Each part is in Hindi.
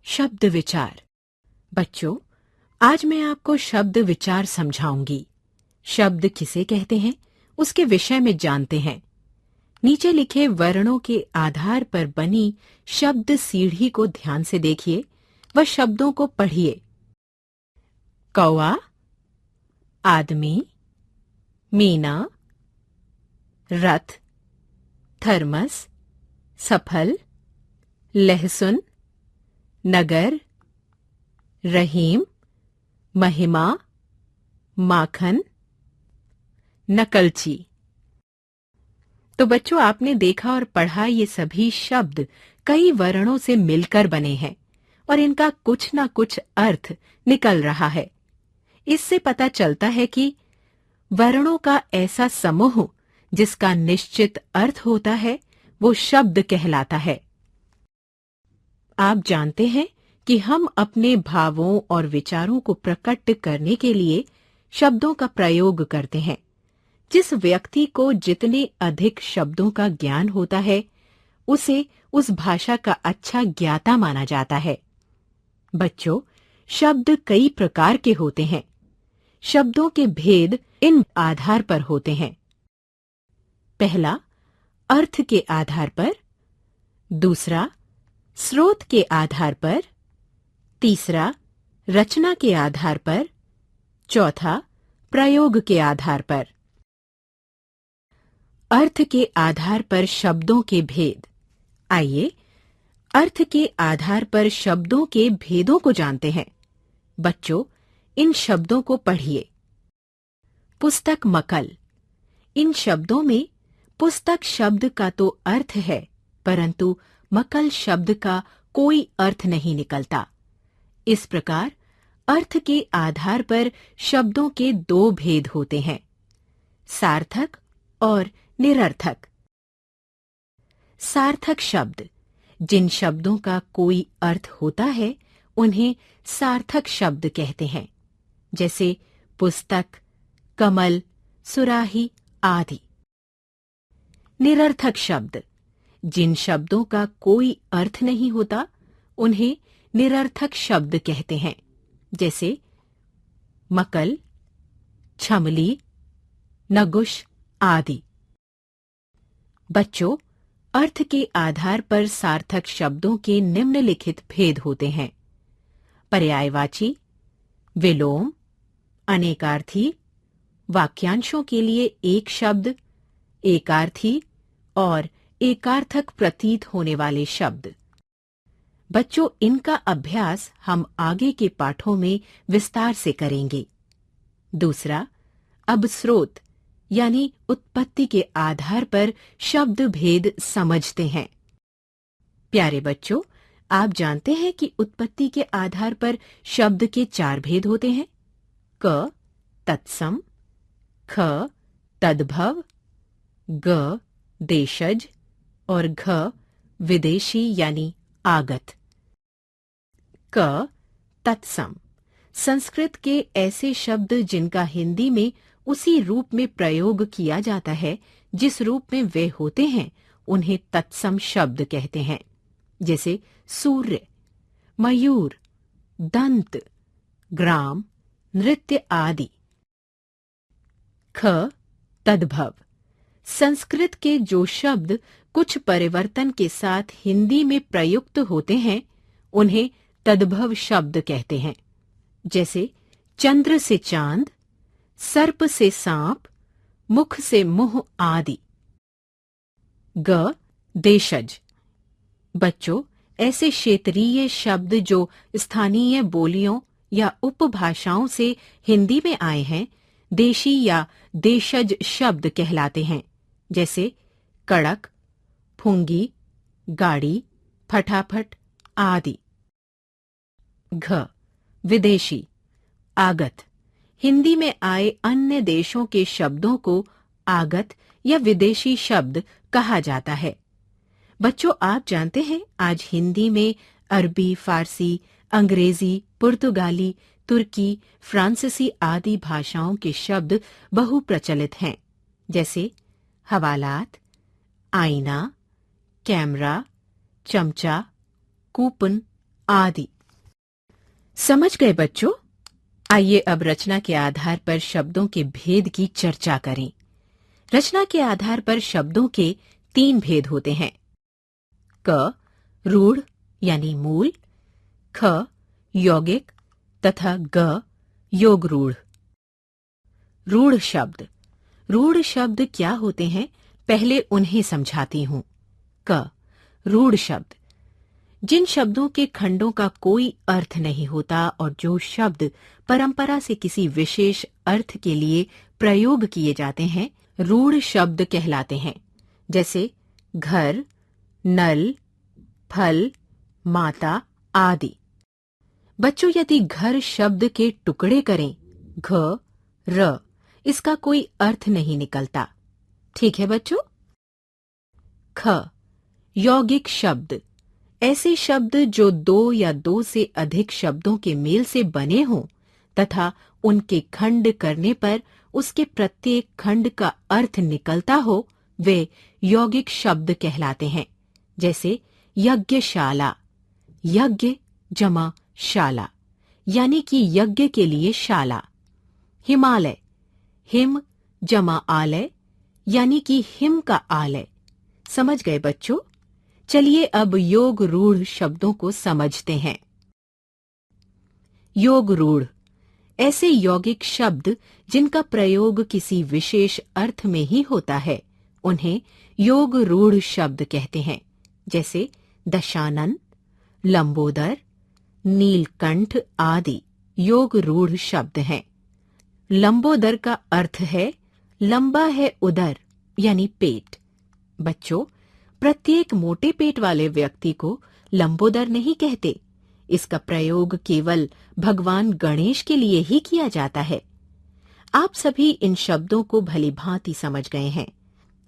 शब्द विचार। बच्चों, आज मैं आपको शब्द विचार समझाऊंगी। शब्द किसे कहते हैं, उसके विषय में जानते हैं। नीचे लिखे वर्णों के आधार पर बनी शब्द सीढ़ी को ध्यान से देखिए व शब्दों को पढ़िए। कौआ, आदमी, मीना, रथ, थर्मस, सफल, लहसुन, नगर, रहीम, महिमा, माखन, नकलची। तो बच्चों, आपने देखा और पढ़ा ये सभी शब्द कई वर्णों से मिलकर बने हैं और इनका कुछ ना कुछ अर्थ निकल रहा है। इससे पता चलता है कि वर्णों का ऐसा समूह जिसका निश्चित अर्थ होता है वो शब्द कहलाता है। आप जानते हैं कि हम अपने भावों और विचारों को प्रकट करने के लिए शब्दों का प्रयोग करते हैं। जिस व्यक्ति को जितने अधिक शब्दों का ज्ञान होता है, उसे उस भाषा का अच्छा ज्ञाता माना जाता है। बच्चों, शब्द कई प्रकार के होते हैं। शब्दों के भेद इन आधार पर होते हैं। पहला, अर्थ के आधार पर। दूसरा, स्रोत के आधार पर। तीसरा, रचना के आधार पर। चौथा, प्रयोग के आधार पर। अर्थ के आधार पर शब्दों के भेद। आइए, अर्थ के आधार पर शब्दों के भेदों को जानते हैं। बच्चों, इन शब्दों को पढ़िए। पुस्तक मकल। इन शब्दों में पुस्तक शब्द का तो अर्थ है, परंतु मकल शब्द का कोई अर्थ नहीं निकलता। इस प्रकार अर्थ के आधार पर शब्दों के दो भेद होते हैं, सार्थक और निरर्थक। सार्थक शब्द, जिन शब्दों का कोई अर्थ होता है, उन्हें सार्थक शब्द कहते हैं, जैसे पुस्तक, कमल, सुराही आदि। निरर्थक शब्द, जिन शब्दों का कोई अर्थ नहीं होता, उन्हें निरर्थक शब्द कहते हैं, जैसे मकल, छमली, नगुश आदि। बच्चों, अर्थ के आधार पर सार्थक शब्दों के निम्नलिखित भेद होते हैं: पर्यायवाची, विलोम, अनेकार्थी, वाक्यांशों के लिए एक शब्द, एकार्थी और एकार्थक प्रतीत होने वाले शब्द। बच्चों, इनका अभ्यास हम आगे के पाठों में विस्तार से करेंगे। दूसरा, अब स्रोत यानी उत्पत्ति के आधार पर शब्द भेद समझते हैं। प्यारे बच्चों, आप जानते हैं कि उत्पत्ति के आधार पर शब्द के 4 भेद होते हैं: क तत्सम, ख तद्भव, ग देशज और घ विदेशी यानी आगत। क तत्सम संस्कृत के ऐसे शब्द जिनका हिंदी में उसी रूप में प्रयोग किया जाता है जिस रूप में वे होते हैं, उन्हें तत्सम शब्द कहते हैं, जैसे सूर्य, मयूर, दंत, ग्राम, नृत्य आदि। ख तद्भव संस्कृत के जो शब्द कुछ परिवर्तन के साथ हिंदी में प्रयुक्त होते हैं, उन्हें तद्भव शब्द कहते हैं, जैसे चंद्र से चांद, सर्प से सांप, मुख से मुंह आदि। ग देशज। बच्चों, ऐसे क्षेत्रीय शब्द जो स्थानीय बोलियों या उपभाषाओं से हिंदी में आए हैं, देशी या देशज शब्द कहलाते हैं, जैसे कड़क, फुंगी, गाड़ी, फटाफट आदि। घ विदेशी, आगत। हिंदी में आए अन्य देशों के शब्दों को आगत या विदेशी शब्द कहा जाता है। बच्चों, आप जानते हैं आज हिंदी में अरबी, फारसी, अंग्रेजी, पुर्तगाली, तुर्की, फ्रांसीसी आदि भाषाओं के शब्द बहुप्रचलित हैं, जैसे हवालात, आईना, कैमरा, चमचा, कूपन आदि। समझ गए बच्चों? आइए अब रचना के आधार पर शब्दों के भेद की चर्चा करें। रचना के आधार पर शब्दों के 3 भेद होते हैं। क रूढ़ यानी मूल, ख यौगिक तथा ग योग रूढ़। रूढ़ शब्द। रूढ़ शब्द क्या होते हैं, पहले उन्हें समझाती हूं। क रूढ़ शब्द जिन शब्दों के खंडों का कोई अर्थ नहीं होता और जो शब्द परंपरा से किसी विशेष अर्थ के लिए प्रयोग किए जाते हैं, रूढ़ शब्द कहलाते हैं। जैसे घर, नल, फल, माता आदि। बच्चों, यदि घर शब्द के टुकड़े करें, घ, र, इसका कोई अर्थ नहीं निकलता। ठीक है बच्चों? ख यौगिक शब्द ऐसे शब्द जो 2 या 2 से अधिक शब्दों के मेल से बने हों तथा उनके खंड करने पर उसके प्रत्येक खंड का अर्थ निकलता हो, वे यौगिक शब्द कहलाते हैं। जैसे यज्ञशाला, यज्ञ जमा शाला, यानी कि यज्ञ के लिए शाला। हिमालय, हिम जमा आलय, यानी कि हिम का आलय। समझ गए बच्चों? चलिए अब योग रूढ़ शब्दों को समझते हैं। योग रूढ़ ऐसे यौगिक शब्द जिनका प्रयोग किसी विशेष अर्थ में ही होता है, उन्हें योग रूढ़ शब्द कहते हैं। जैसे दशानन, लंबोदर, नीलकंठ आदि योग रूढ़ शब्द हैं। लंबोदर का अर्थ है लंबा है उदर, यानी पेट। बच्चों, प्रत्येक मोटे पेट वाले व्यक्ति को लंबोदर नहीं कहते। इसका प्रयोग केवल भगवान गणेश के लिए ही किया जाता है। आप सभी इन शब्दों को भलीभांति समझ गए हैं।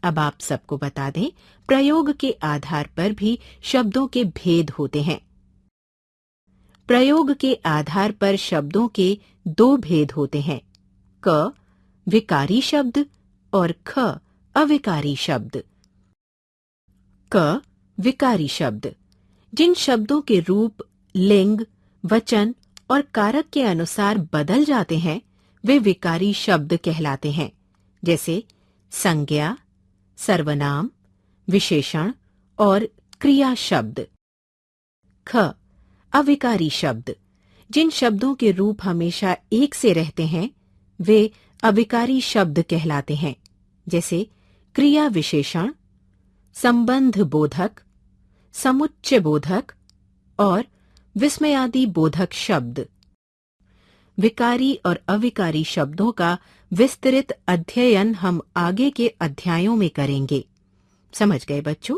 अब आप सबको बता दें, प्रयोग के आधार पर भी शब्दों के भेद होते हैं। प्रयोग के आधार पर शब्दों के 2 भेद होते हैं। क विकारी शब्द और ख अविकारी शब्द। क विकारी शब्द जिन शब्दों के रूप, लिंग, वचन और कारक के अनुसार बदल जाते हैं, वे विकारी शब्द कहलाते हैं। जैसे संज्ञा, सर्वनाम, विशेषण और क्रिया शब्द। ख अविकारी शब्द जिन शब्दों के रूप हमेशा एक से रहते हैं, वे अविकारी शब्द कहलाते हैं। जैसे क्रिया विशेषण, संबंध बोधक, समुच्चय बोधक और विस्मयादि बोधक शब्द। विकारी और अविकारी शब्दों का विस्तृत अध्ययन हम आगे के अध्यायों में करेंगे। समझ गए बच्चों?